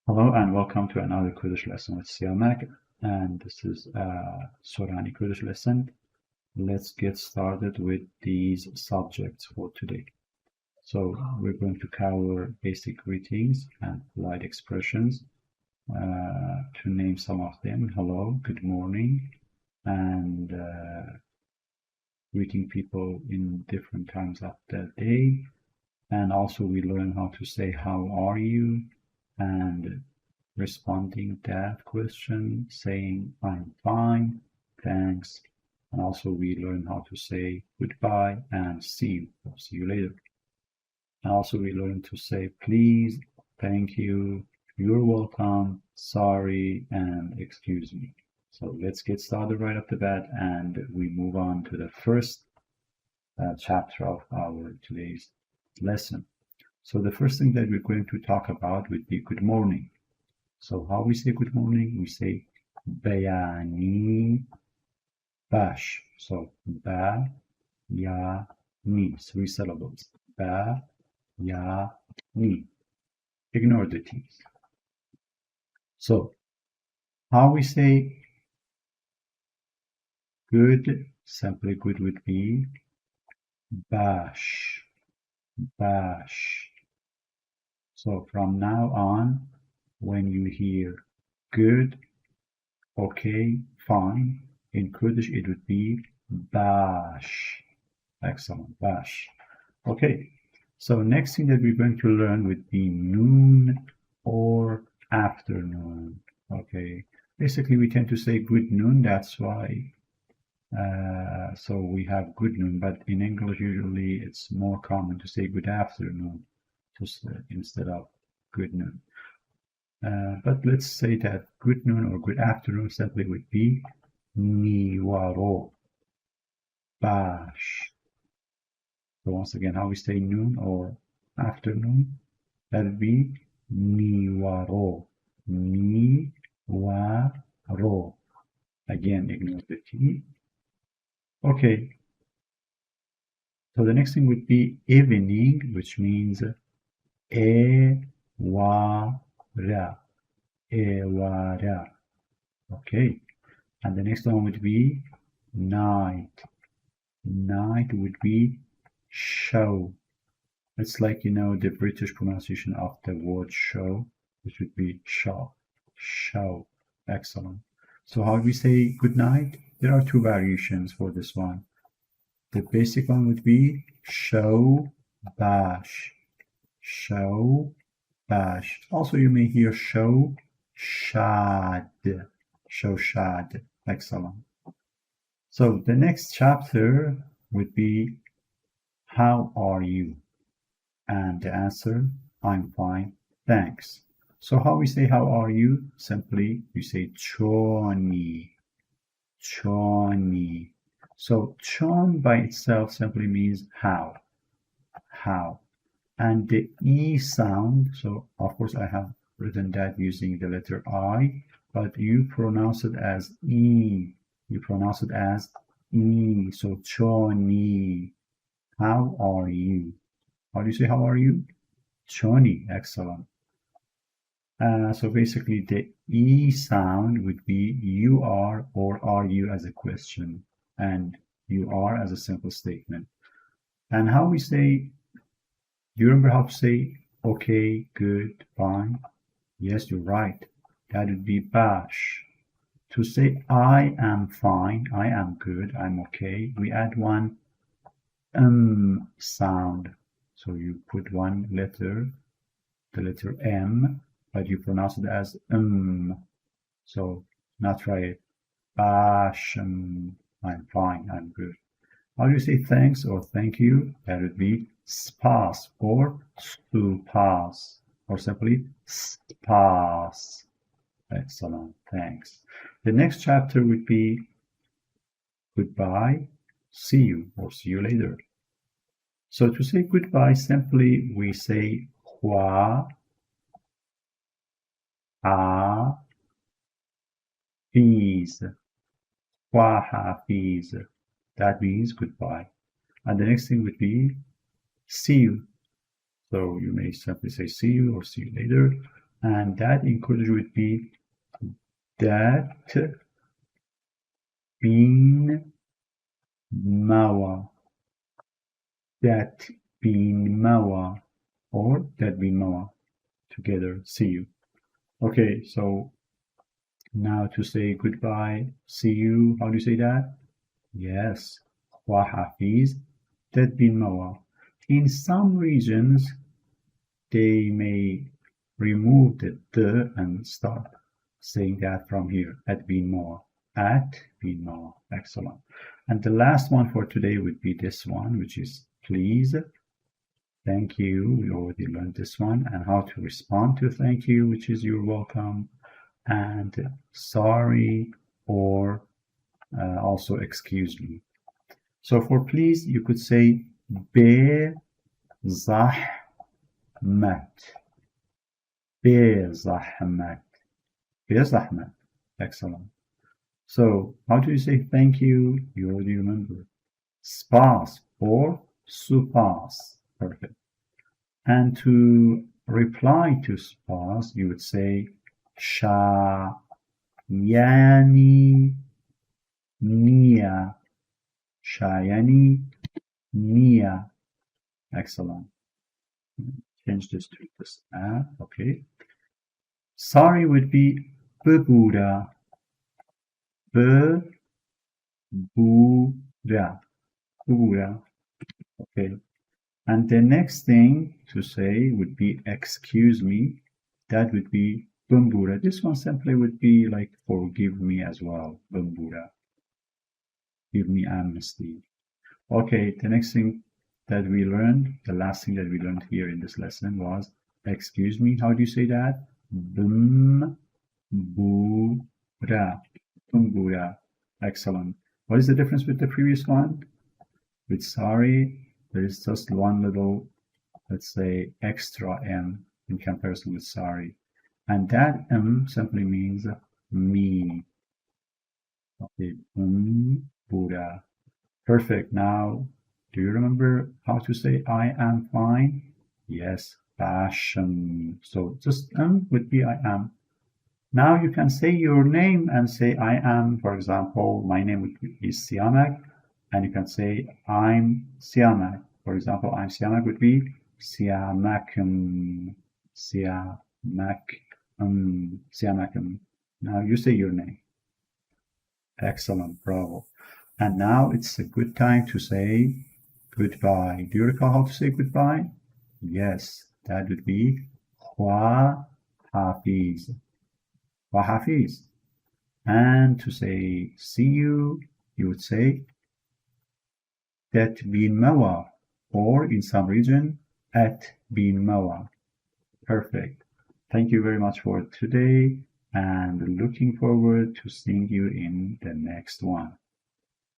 Hello and welcome to another Kurdish lesson with Siamak, and this is a Sorani Kurdish lesson. Let's get started with these subjects for today. So we're going to cover basic greetings and polite expressions. To name some of them: hello, good morning, and greeting people in different times of the day. And also we learn how to say how are you and responding to that question, saying I'm fine, thanks, and also we learn how to say goodbye and see you, or see you later. And also we learn to say please, thank you, you're welcome, sorry, and excuse me. So let's get started right off the bat, and we move on to the first chapter of our today's lesson. So the first thing that we're going to talk about would be good morning. So how we say good morning? We say bayani bash. So ba ya ni, 3 syllables. Ba ya ni. Ignore the T's. So how we say good, simply good would be bash. Bash. So from now on, when you hear good, okay, fine, in Kurdish it would be bash. Excellent, bash. Okay, so next thing that we're going to learn would be noon or afternoon. Okay, basically we tend to say good noon, that's why. So we have good noon, but in English usually it's more common to say good afternoon just instead of good noon. But let's say that good noon or good afternoon simply would be niwaro bash. So once again, how we say noon or afternoon, that would be niwaro. Niwaro. Again, ignore the T. Okay. So the next thing would be evening, which means ewara. Ewara. Okay. And the next one would be night. Night would be show. It's like, the British pronunciation of the word show, which would be show. Show. Excellent. So how do we say good night? There are 2 variations for this one. The basic one would be show bash. Show bash. Also, you may hear show shad. Show shad. Excellent. So the next chapter would be how are you? And the answer, I'm fine, thanks. So how we say how are you? Simply we say choni. Choni. So chon by itself simply means how. How. And the E sound, so of course I have written that using the letter I, but you pronounce it as E. You pronounce it as E. So choni. How are you? How do you say how are you? Choni. Excellent. So basically the E sound would be you are or are you as a question, and you are as a simple statement. And how we say, do you remember how to say okay, good, fine? Yes, you're right. That would be bash. To say I am fine, I am good, I'm okay, we add one sound. So you put one letter, the letter M, but you pronounce it as So now try it. Baashm. I'm fine, I'm good. How do you say thanks or thank you? That would be spas or stupas, or simply spas. Excellent, thanks. The next chapter would be goodbye, see you, or see you later. So to say goodbye, simply we say hua, a, fiz, hua hafiz. That means goodbye. And the next thing would be see you. So you may simply say see you or see you later. And that in Kurdish would be that bin mawa. That bin mawa. Or that bin mawa. Together, see you. Okay, so now to say goodbye, see you, how do you say that? Yes, Khwa Hafiz, that bin mawa. In some regions, they may remove the and start saying that from here, at bin mawa. At bin mawa. Excellent. And the last one for today would be this one, which is please. Thank you. We already learned this one, and how to respond to thank you, which is you're welcome, and sorry, or also excuse me. So for please, you could say be zahmat. Be zahmat. Be zahmat. Excellent. So how do you say thank you? You already remember. Spas or supas. Perfect. And to reply to spas, you would say sha yani nia. Shayani nia. Excellent. Change this to this app. Okay. Sorry would be bebura. Bebura. Bebura. Okay. And the next thing to say would be excuse me. That would be bumbura. This one simply would be like forgive me as well. Bumbura. Give me amnesty. Okay, the next thing that we learned, the last thing that we learned here in this lesson was excuse me. How do you say that? Bumbura. Bumbura. Excellent. What is the difference with the previous one? With sorry, there is just one little, let's say, extra M in comparison with sorry. And that M simply means me. Okay, Buddha. Perfect. Now, do you remember how to say I am fine? Yes, Baashm. So just M would be I am. Now you can say your name and say I am, for example, my name would be Siamak. And you can say I'm Siamak. For example, I'm Siamak would be Siamakum. Siamakum. Siamakum. Now you say your name. Excellent, bravo. And now it's a good time to say goodbye. Do you recall how to say goodbye? Yes, that would be Khwa Hafiz. Khwa Hafiz. And to say see you, you would say that bin mawa, or in some region, at bin mawa. Perfect. Thank you very much for today, and looking forward to seeing you in the next one.